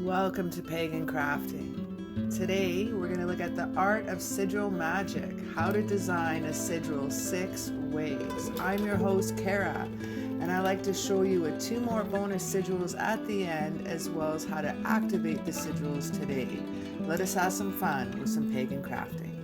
Welcome to Pagan Crafting. Today we're going to look at the art of Sigil Magic, how to design a sigil 6 ways. I'm your host Kara, and I like to show you 2 more bonus sigils at the end, as well as how to activate the sigils today. Let us have some fun with some Pagan Crafting.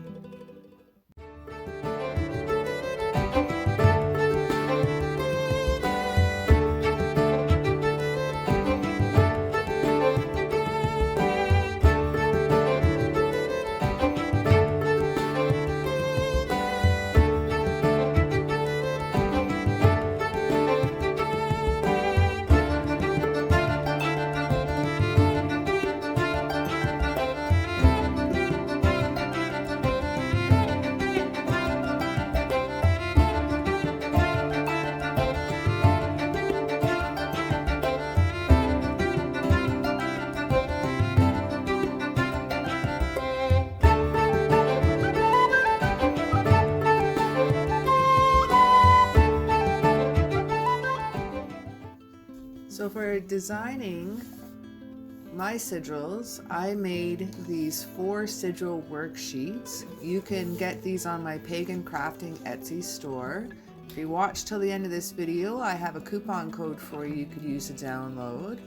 So for designing my sigils, I made these 4 sigil worksheets. You can get these on my Pagan Crafting Etsy store. If you watch till the end of this video, I have a coupon code for you could use to download.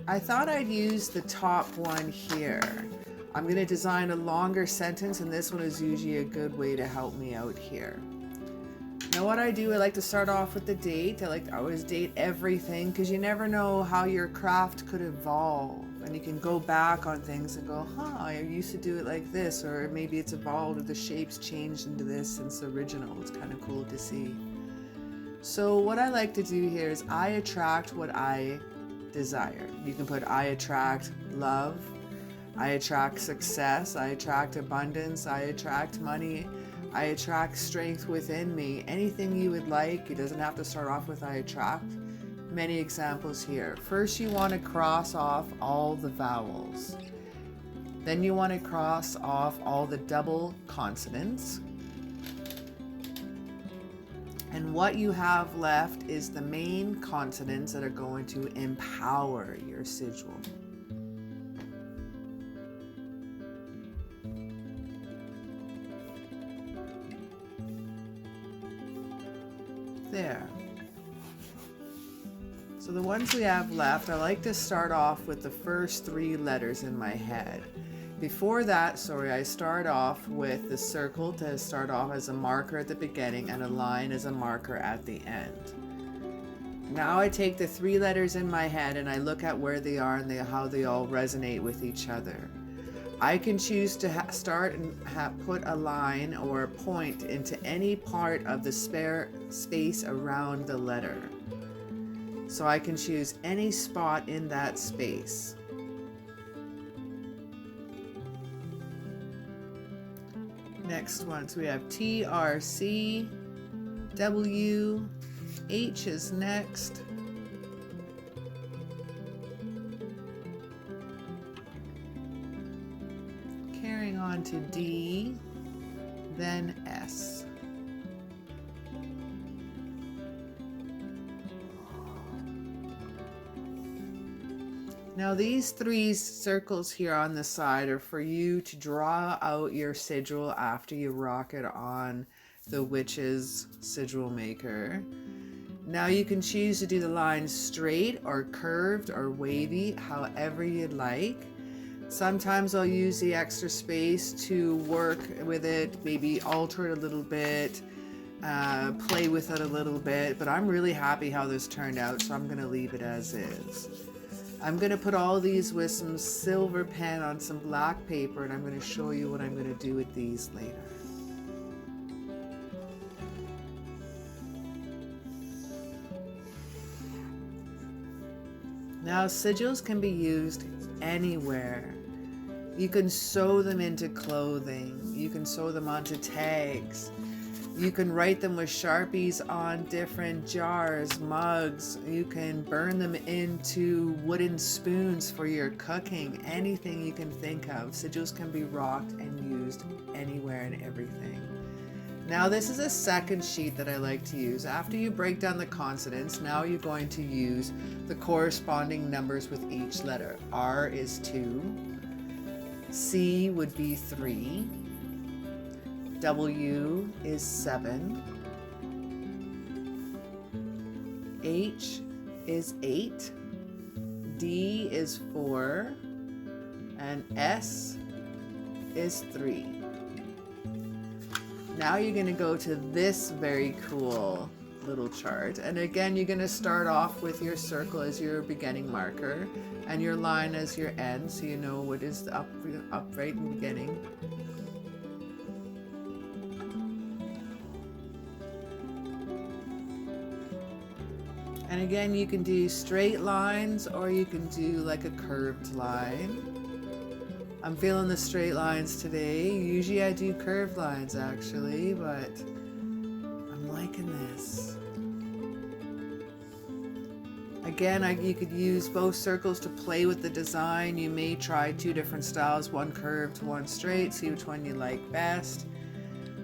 I thought I'd use the top one here. I'm going to design a longer sentence, and this one is usually a good way to help me out here. Now what I do, I like to start off with the date. I like to always date everything, because you never know how your craft could evolve, and you can go back on things and go, I used to do it like this, or maybe it's evolved, or the shape's changed into this since the original. It's kind of cool to see. So what I like to do here is I attract what I desire. You can put I attract love, I attract success, I attract abundance, I attract money, I attract strength within me. Anything you would like. It doesn't have to start off with I attract. Many examples here. First, you want to cross off all the vowels. Then you want to cross off all the double consonants. And what you have left is the main consonants that are going to empower your sigil. There. So the ones we have left, I like to start off with the first 3 letters in my head. Before that, I start off with the circle to start off as a marker at the beginning and a line as a marker at the end. Now I take the 3 letters in my head and I look at where they are and how they all resonate with each other. I can choose to start and put a line or a point into any part of the spare space around the letter. So I can choose any spot in that space. Next one, so we have T, R, C, W, H is next. Carrying on to D, then S. Now these 3 circles here on the side are for you to draw out your sigil after you rock it on the witch's sigil maker. Now you can choose to do the lines straight or curved or wavy, however you'd like. Sometimes I'll use the extra space to work with it, maybe alter it a little bit, play with it a little bit, but I'm really happy how this turned out, so I'm going to leave it as is. I'm going to put all these with some silver pen on some black paper, and I'm going to show you what I'm going to do with these later. Now sigils can be used anywhere. You can sew them into clothing. You can sew them onto tags. You can write them with Sharpies on different jars, mugs. You can burn them into wooden spoons for your cooking. Anything you can think of. Sigils can be rocked and used anywhere and everything. Now this is a second sheet that I like to use. After you break down the consonants, now you're going to use the corresponding numbers with each letter. R is 2, C would be 3, W is 7, H is 8, D is 4, and S is 3. Now you're going to go to this very cool little chart, and again you're going to start off with your circle as your beginning marker and your line as your end, so you know what is up right in the beginning. And again, you can do straight lines or you can do like a curved line. I'm feeling the straight lines today. Usually I do curved lines actually, but I'm liking this. Again, you could use both circles to play with the design. You may try 2 different styles, one curved, one straight, see which one you like best.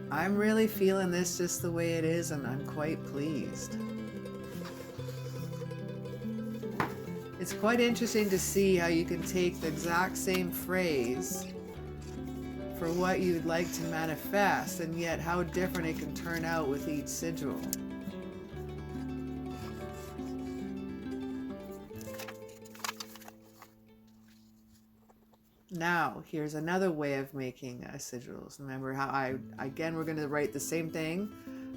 I'm really feeling this just the way it is, and I'm quite pleased. It's quite interesting to see how you can take the exact same phrase for what you'd like to manifest, and yet how different it can turn out with each sigil. Now, here's another way of making sigils. Remember how again, we're going to write the same thing.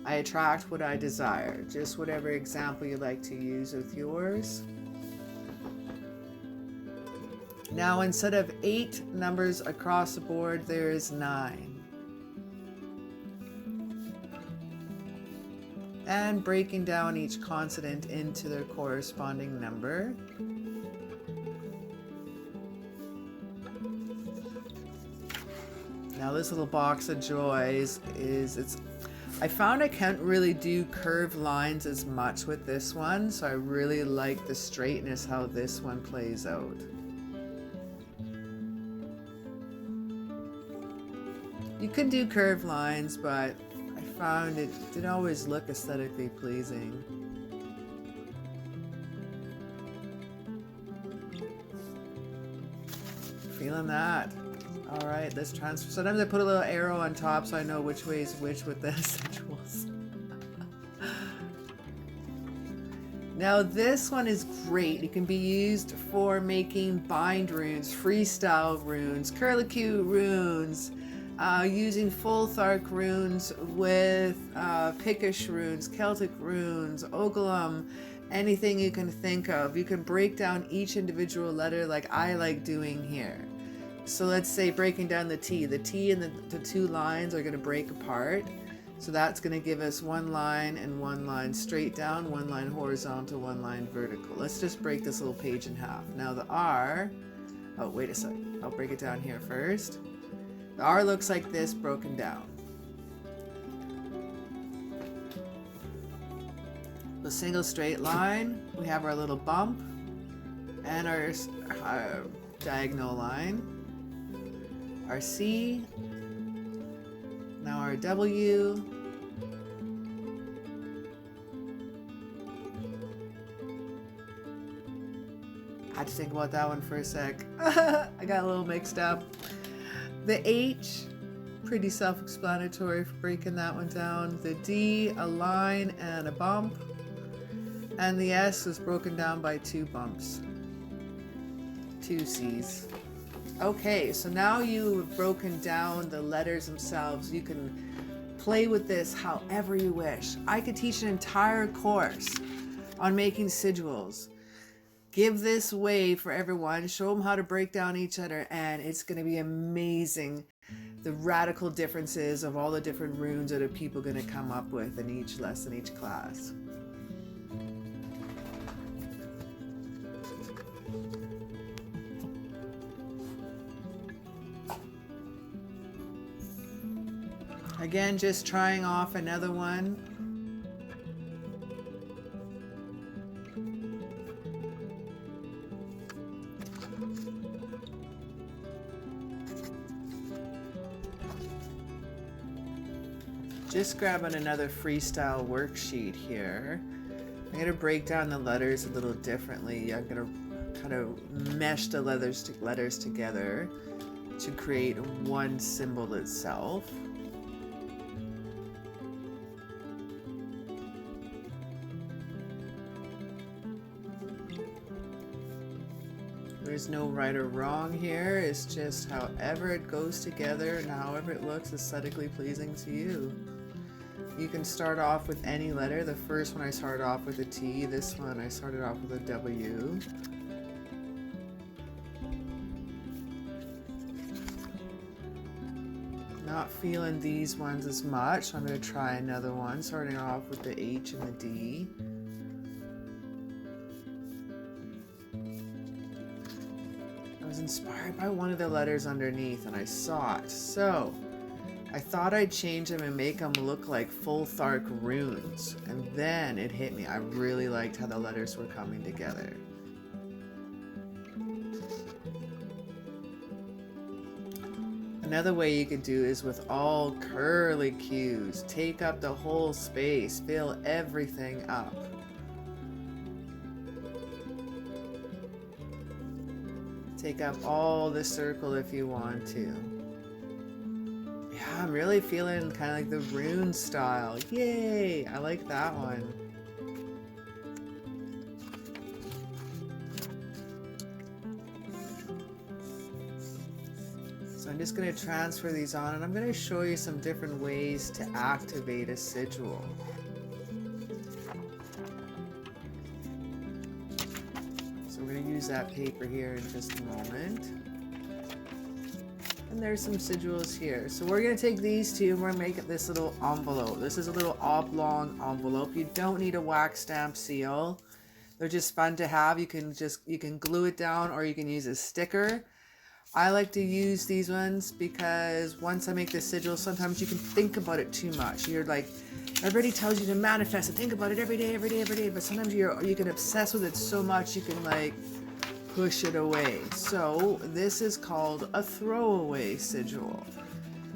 I attract what I desire. Just whatever example you like to use with yours. Now, instead of 8 numbers across the board, there is 9. And breaking down each consonant into their corresponding number. Now this little box of joys I found I can't really do curved lines as much with this one, so I really like the straightness how this one plays out. You can do curved lines, but I found it didn't always look aesthetically pleasing. Feeling that. All right, let's transfer. Sometimes I put a little arrow on top so I know which way is which with the sigils. Now this one is great. It can be used for making bind runes, freestyle runes, curlicue runes, using full thark runes with Pictish runes, Celtic runes, Oghlam, anything you can think of. You can break down each individual letter like I like doing here. So let's say breaking down the T. The T and the 2 lines are going to break apart. So that's going to give us 1 line and 1 line straight down, 1 line horizontal, 1 line vertical. Let's just break this little page in half. Now the R, oh wait a second, I'll break it down here first. The R looks like this broken down. The single straight line, we have our little bump and our diagonal line. Our C, now our W, I had to think about that one for a sec. I got a little mixed up. The H, pretty self-explanatory for breaking that one down. The D, a line and a bump. And the S was broken down by 2 bumps. 2 C's. Okay, so now you've broken down the letters themselves. You can play with this however you wish. I could teach an entire course on making sigils. Give this away for everyone. Show them how to break down each other, and it's going to be amazing. The radical differences of all the different runes that people are going to come up with in each lesson, each class. Again, just trying off another one. just grabbing another freestyle worksheet here. I'm going to break down the letters a little differently. I'm going to kind of mesh the letters together to create one symbol itself. There's no right or wrong here. It's just however it goes together and however it looks aesthetically pleasing to you. You can start off with any letter. The first one I started off with a T. This one I started off with a W. Not feeling these ones as much, so I'm going to try another one, starting off with the H and the D. I was inspired by one of the letters underneath and I saw it, so I thought I'd change them and make them look like full Thark runes, and then it hit me. I really liked how the letters were coming together. Another way you could do is with all curly cues. Take up the whole space, fill everything up. Take up all the circle if you want to. Yeah, I'm really feeling kind of like the rune style. Yay! I like that one. So I'm just going to transfer these on, and I'm going to show you some different ways to activate a sigil. So we're going to use that paper here in just a moment. And there's some sigils here. So we're going to take these two and we're going to make this little envelope. This is a little oblong envelope. You don't need a wax stamp seal. They're just fun to have. You can glue it down or you can use a sticker. I like to use these ones because once I make the sigil, sometimes you can think about it too much. You're like, everybody tells you to manifest and think about it every day, but sometimes you can obsess with it so much you can like push it away. So this is called a throwaway sigil.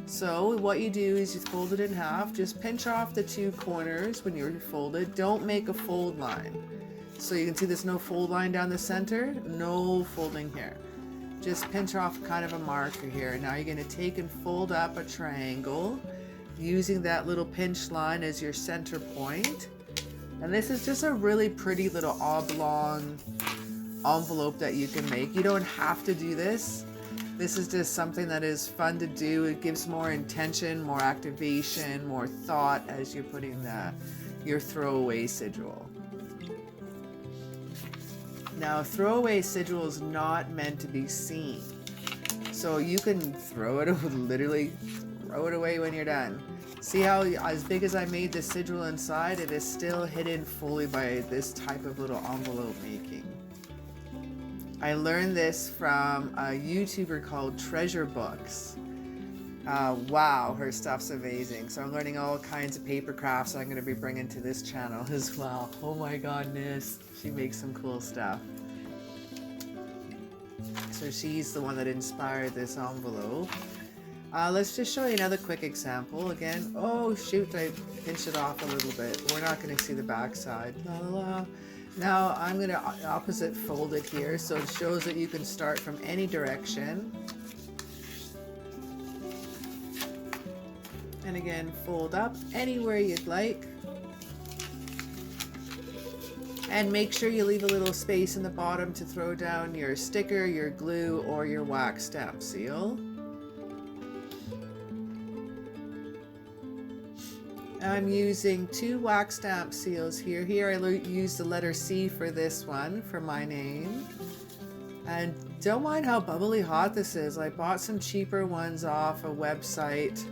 So what you do is you fold it in half, just pinch off the two corners when you're folded. Don't make a fold line. So you can see there's no fold line down the center, no folding here. Just pinch off kind of a marker here. Now you're going to take and fold up a triangle using that little pinch line as your center point. And this is just a really pretty little oblong envelope that you can make. You don't have to do this. This is just something that is fun to do. It gives more intention, more activation, more thought as you're putting your throwaway sigil. Now, a throwaway sigil is not meant to be seen. So you can literally throw it away when you're done. See how as big as I made the sigil inside, it is still hidden fully by this type of little envelope making. I learned this from a YouTuber called Treasure Books. Wow, her stuff's amazing. So I'm learning all kinds of paper crafts I'm going to be bringing to this channel as well. Oh my goodness, she makes some cool stuff. So she's the one that inspired this envelope. Let's just show you another quick example. Again, oh shoot, I pinched it off a little bit. We're not going to see the back side. La, la, la. Now I'm going to opposite fold it here so it shows that you can start from any direction. And again, fold up anywhere you'd like. And make sure you leave a little space in the bottom to throw down your sticker, your glue, or your wax stamp seal. I'm using 2 wax stamp seals here. Here I use the letter C for this one, for my name. And don't mind how bubbly hot this is. I bought some cheaper ones off a website.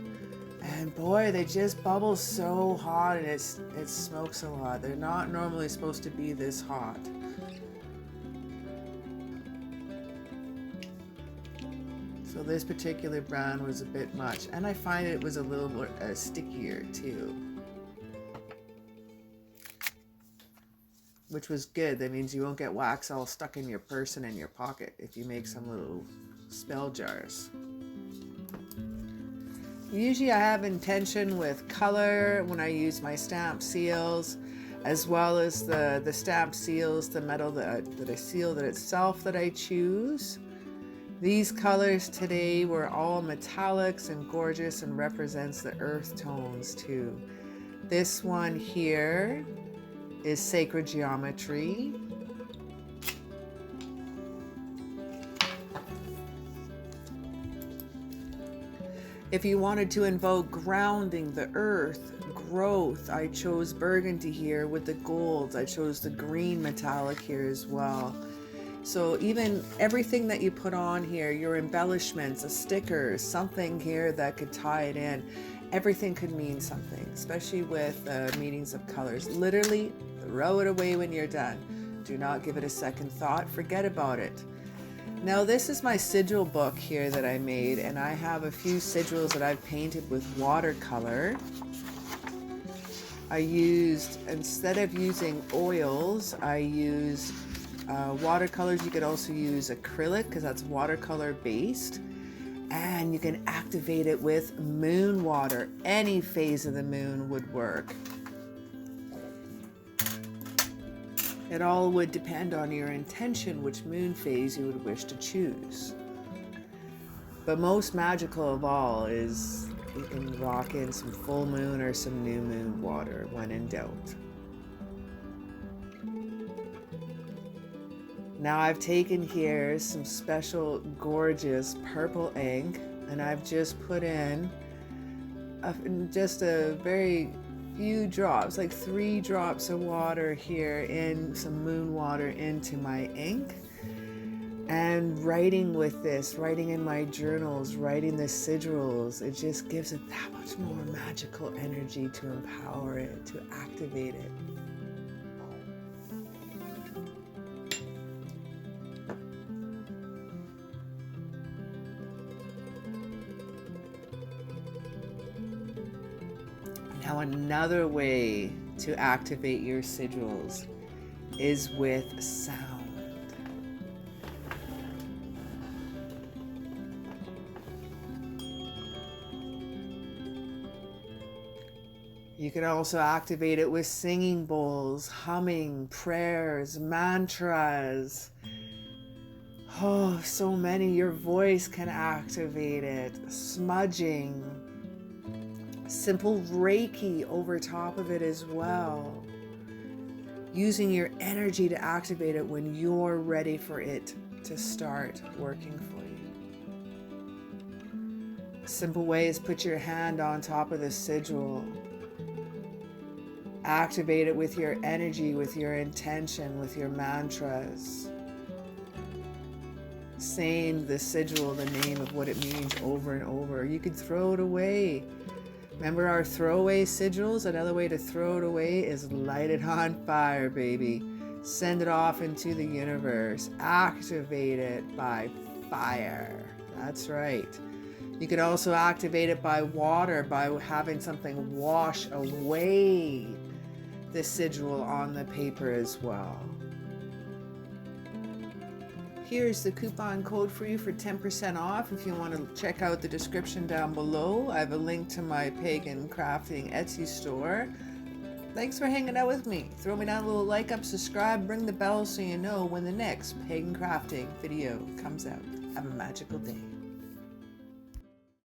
And boy, they just bubble so hot and it smokes a lot. They're not normally supposed to be this hot. So this particular brand was a bit much. And I find it was a little more stickier too. Which was good. That means you won't get wax all stuck in your purse and in your pocket if you make some little spell jars. Usually I have intention with color when I use my stamp seals, as well as the stamp seals, the metal that I seal that itself that I choose. These colors today were all metallics and gorgeous and represents the earth tones too. This one here is sacred geometry. If you wanted to invoke grounding, the earth, growth, I chose burgundy here with the golds. I chose the green metallic here as well. So even everything that you put on here, your embellishments, a sticker, something here that could tie it in, everything could mean something, especially with meanings of colors. Literally throw it away when you're done. Do not give it a second thought. Forget about it. Now this is my sigil book here that I made, and I have a few sigils that I've painted with watercolor. I used, instead of using oils, I used watercolors. You could also use acrylic because that's watercolor based, and you can activate it with moon water. Any phase of the moon would work. It all would depend on your intention, which moon phase you would wish to choose. But most magical of all is you can rock in some full moon or some new moon water when in doubt. Now I've taken here some special gorgeous purple ink, and I've just put in just a very few drops, like 3 drops of water here in some moon water into my ink, and writing with this, writing in my journals, writing the sigils, it just gives it that much more magical energy to empower it, to activate it. Now another way to activate your sigils is with sound. You can also activate it with singing bowls, humming, prayers, mantras. Oh, so many. Your voice can activate it. Smudging. Simple Reiki over top of it as well. Using your energy to activate it when you're ready for it to start working for you. A simple way is put your hand on top of the sigil. Activate it with your energy, with your intention, with your mantras. Saying the sigil, the name of what it means over and over. You could throw it away. Remember our throwaway sigils? Another way to throw it away is light it on fire, baby. Send it off into the universe. Activate it by fire. That's right. You could also activate it by water, by having something wash away the sigil on the paper as well. Here's the coupon code for you for 10% off. If you want to check out the description down below, I have a link to my Pagan Crafting Etsy store. Thanks for hanging out with me. Throw me down a little like up, subscribe, ring the bell so you know when the next Pagan Crafting video comes out. Have a magical day.